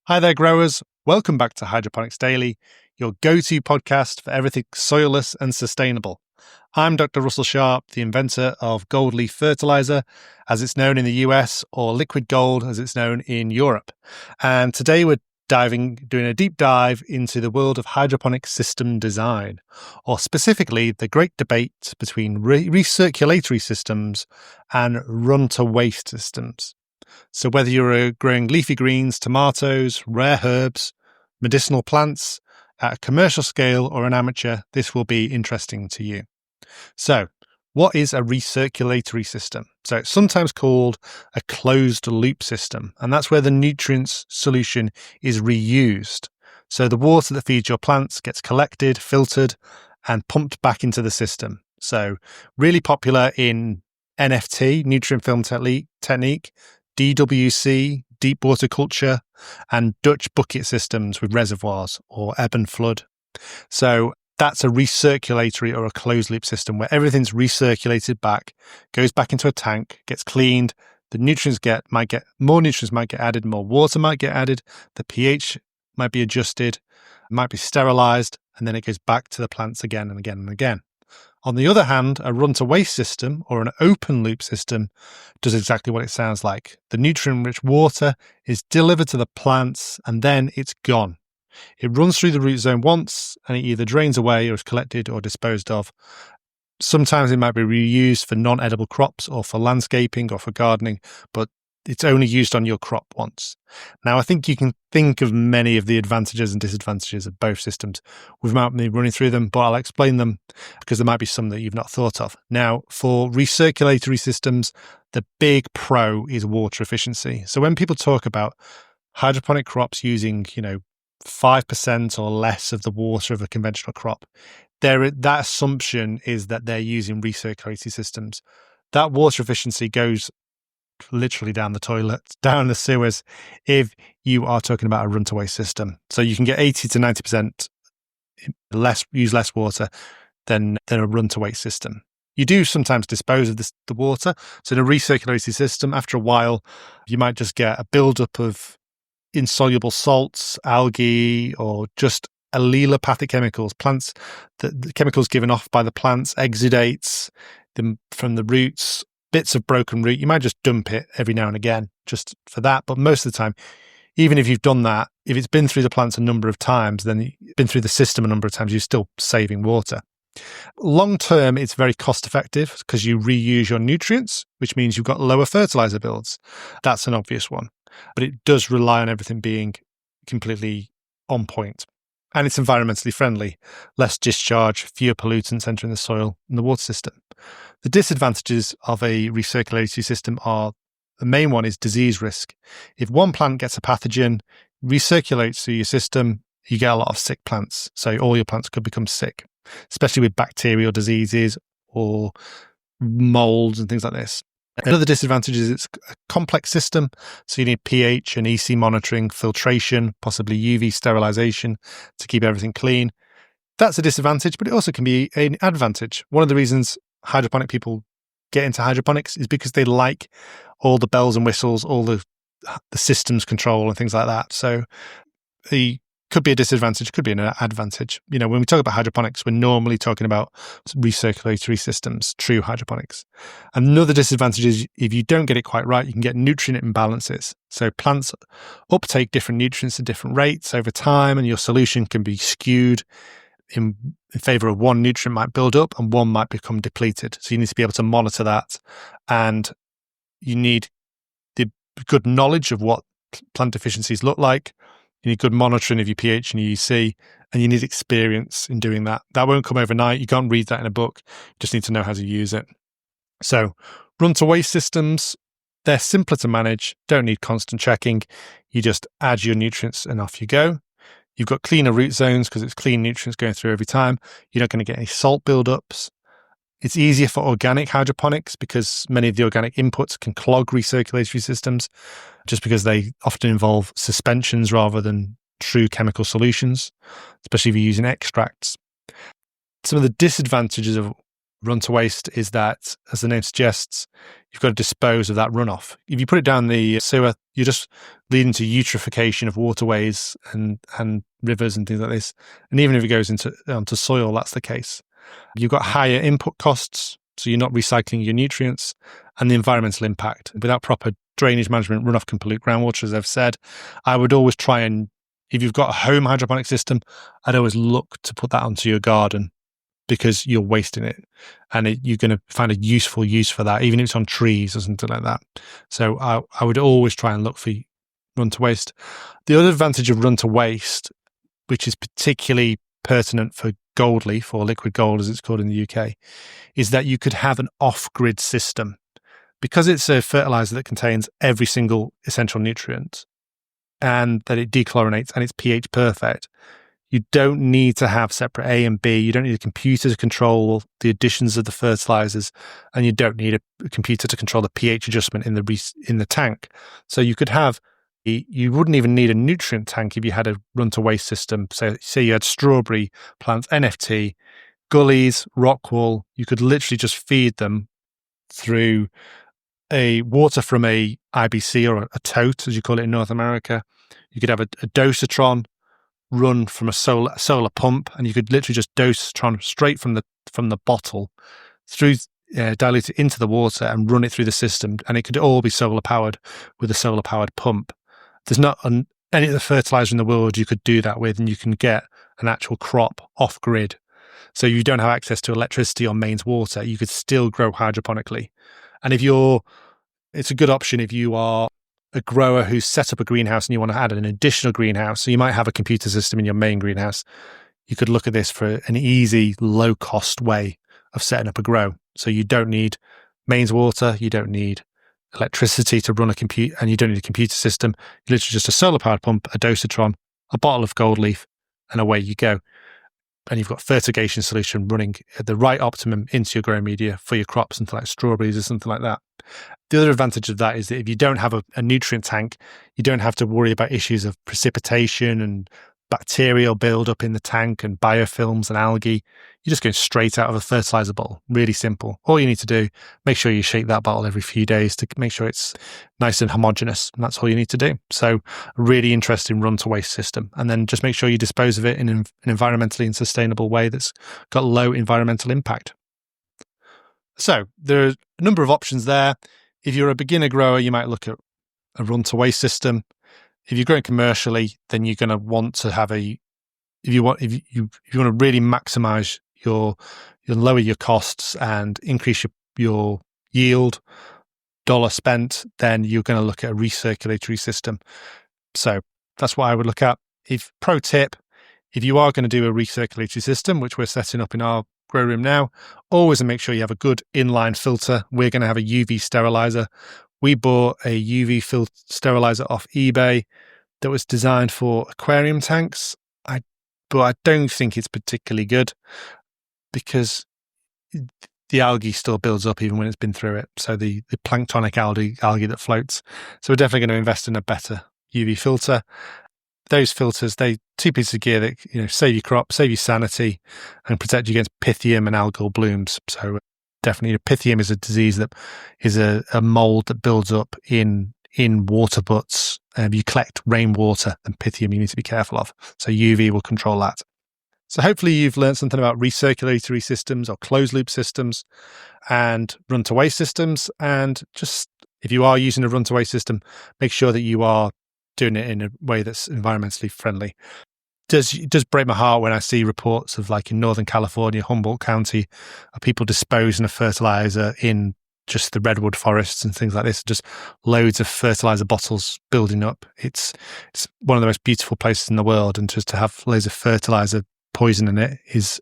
Hi there, growers. Welcome back to Hydroponics Daily, your go-to podcast for everything soilless and sustainable. I'm Dr. Russell Sharp, the inventor of Gold Leaf Fertiliser, as it's known in the US, or liquid gold, as it's known in Europe. And today we're doing a deep dive into the world of hydroponic system design, or specifically the great debate between recirculatory systems and run-to-waste systems. So whether you're growing leafy greens, tomatoes, rare herbs, medicinal plants at a commercial scale or an amateur, this will be interesting to you. So what is a recirculatory system? So it's sometimes called a closed loop system, and that's where the nutrients solution is reused. So the water that feeds your plants gets collected, filtered, and pumped back into the system. So really popular in NFT, nutrient film technique, DWC, deep water culture, and Dutch bucket systems with reservoirs or ebb and flood. So that's a recirculatory or a closed loop system where everything's recirculated back, goes back into a tank, gets cleaned. The nutrients might get added, more water might get added, the pH might be adjusted, might be sterilized, and then it goes back to the plants again and again and again. On the other hand, a run-to-waste system or an open-loop system does exactly what it sounds like. The nutrient-rich water is delivered to the plants and then it's gone. It runs through the root zone once and it either drains away or is collected or disposed of. Sometimes it might be reused for non-edible crops or for landscaping or for gardening, but it's only used on your crop once. Now, I think you can think of many of the advantages and disadvantages of both systems without me running through them, but I'll explain them because there might be some that you've not thought of. Now, for recirculatory systems, the big pro is water efficiency. So when people talk about hydroponic crops using, 5% or less of the water of a conventional crop, that assumption is that they're using recirculatory systems. That water efficiency goes literally down the toilet, down the sewers, if you are talking about a run-to-waste system. So you can get 80 to 90% use less water than a run-to-waste system. You do sometimes dispose of the water. So in a recirculatory system, after a while, you might just get a buildup of insoluble salts, algae, or just allelopathic chemicals, the chemicals given off by the plants, exudates from the roots, bits of broken root. You might just dump it every now and again just for that. But most of the time, even if you've done that, if it's been through the plants a number of times, then you've been through the system a number of times, you're still saving water. Long term, it's very cost effective because you reuse your nutrients, which means you've got lower fertilizer bills. That's an obvious one. But it does rely on everything being completely on point. And it's environmentally friendly, less discharge, fewer pollutants entering the soil and the water system. The disadvantages of a recirculatory system the main one is disease risk. If one plant gets a pathogen, recirculates through your system, you get a lot of sick plants. So all your plants could become sick, especially with bacterial diseases or molds and things like this. Another disadvantage is it's a complex system, so you need pH and EC monitoring, filtration, possibly UV sterilization to keep everything clean. That's a disadvantage, but it also can be an advantage. One of the reasons hydroponic people get into hydroponics is because they like all the bells and whistles, all the systems control and things like that. So it could be a disadvantage, could be an advantage. When we talk about hydroponics, we're normally talking about recirculatory systems, true hydroponics. Another disadvantage is if you don't get it quite right, you can get nutrient imbalances. So plants uptake different nutrients at different rates over time, and your solution can be skewed in favor of one nutrient might build up and one might become depleted. So you need to be able to monitor that, and you need the good knowledge of what plant deficiencies look like. You need good monitoring of your pH and your UC, and you need experience in doing that. That won't come overnight. You can't read that in a book. You just need to know how to use it. So run-to-waste systems, they're simpler to manage, don't need constant checking. You just add your nutrients and off you go. You've got cleaner root zones because it's clean nutrients going through every time. You're not going to get any salt buildups. It's easier for organic hydroponics because many of the organic inputs can clog recirculatory systems just because they often involve suspensions rather than true chemical solutions, especially if you're using extracts. Some of the disadvantages of run to waste is that, as the name suggests, you've got to dispose of that runoff. If you put it down the sewer, you're just leading to eutrophication of waterways and rivers and things like this. And even if it goes onto soil, that's the case. You've got higher input costs, so you're not recycling your nutrients, and the environmental impact. Without proper drainage management, runoff can pollute groundwater, as I've said. I would always try and, if you've got a home hydroponic system, I'd always look to put that onto your garden, because you're wasting it, and you're going to find a useful use for that, even if it's on trees or something like that. So I would always try and look for run to waste. The other advantage of run to waste, which is particularly pertinent for gold leaf, or liquid gold as it's called in the UK, is that you could have an off-grid system. Because it's a fertilizer that contains every single essential nutrient, and that it dechlorinates and it's pH perfect, you don't need to have separate A and B. You don't need a computer to control the additions of the fertilizers, and you don't need a computer to control the pH adjustment in the tank. So you could have, you wouldn't even need a nutrient tank if you had a run to waste system. So say you had strawberry plants, NFT, gullies, rock wool. You could literally just feed them through a water from a IBC, or a tote, as you call it in North America. You could have a dosatron run from a solar pump, and you could literally just dosatron straight from the bottle through, dilute it into the water and run it through the system, and it could all be solar powered with a solar powered pump. There's not any of the fertilizer in the world you could do that with, and you can get an actual crop off grid. So you don't have access to electricity or mains water, you could still grow hydroponically. And it's a good option if you are a grower who's set up a greenhouse and you want to add an additional greenhouse. So you might have a computer system in your main greenhouse. You could look at this for an easy, low-cost way of setting up a grow. So you don't need mains water, you don't need electricity to run a computer, and you don't need a computer system. You literally just a solar-powered pump, a dosatron, a bottle of gold leaf, and away you go. And you've got fertigation solution running at the right optimum into your growing media for your crops, something like strawberries or something like that. The other advantage of that is that if you don't have a nutrient tank, you don't have to worry about issues of precipitation and bacterial buildup in the tank and biofilms and algae. You're just going straight out of a fertilizer bottle. Really simple. All you need to do, make sure you shake that bottle every few days to make sure it's nice and homogeneous. And that's all you need to do. So a really interesting run to waste system. And then just make sure you dispose of it in an environmentally and sustainable way that's got low environmental impact. So there are a number of options there. If you're a beginner grower, you might look at a run to waste system. If you're growing commercially, then you're going to want to have if you want to really maximize you'll lower your costs and increase your yield, dollar spent, then you're going to look at a recirculatory system. So that's what I would look at. Pro tip, if you are going to do a recirculatory system, which we're setting up in our grow room now, always make sure you have a good inline filter. We're going to have a UV sterilizer. We bought a UV sterilizer off eBay that was designed for aquarium tanks, but I don't think it's particularly good because the algae still builds up even when it's been through it. So the planktonic algae that floats. So we're definitely going to invest in a better UV filter. Those filters, two pieces of gear that save your crop, save your sanity, and protect you against pythium and algal blooms. So definitely, pythium is a disease that is a mold that builds up in water butts. You collect rainwater, and pythium you need to be careful of. So UV will control that. So hopefully you've learned something about recirculatory systems or closed loop systems and run to waste systems. And just if you are using a run to waste system, make sure that you are doing it in a way that's environmentally friendly. It does break my heart when I see reports of, like in Northern California, Humboldt County, of people disposing of fertilizer in just the redwood forests and things like this. Just loads of fertilizer bottles building up. It's one of the most beautiful places in the world, and just to have loads of fertilizer poison in it is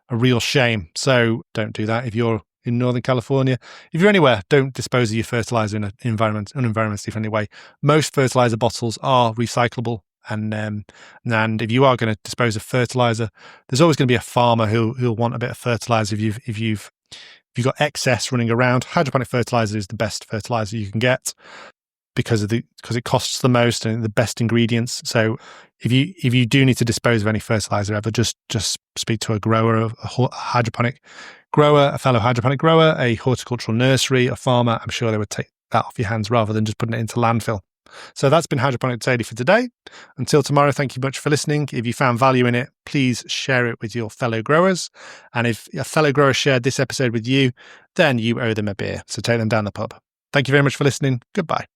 a real shame. So don't do that if you're in Northern California. If you're anywhere, don't dispose of your fertilizer in an environmentally friendly way. Most fertilizer bottles are recyclable. And if you are going to dispose of fertilizer, there's always going to be a farmer who'll want a bit of fertilizer. If you've got excess running around, hydroponic fertilizer is the best fertilizer you can get because it costs the most and the best ingredients. So if you do need to dispose of any fertilizer ever, just speak to a grower, a hydroponic grower, a fellow hydroponic grower, a horticultural nursery, a farmer, I'm sure they would take that off your hands rather than just putting it into landfill. So that's been Hydroponics Daily for today. Until tomorrow, thank you much for listening. If you found value in it, please share it with your fellow growers. And if a fellow grower shared this episode with you, then you owe them a beer. So take them down the pub. Thank you very much for listening. Goodbye.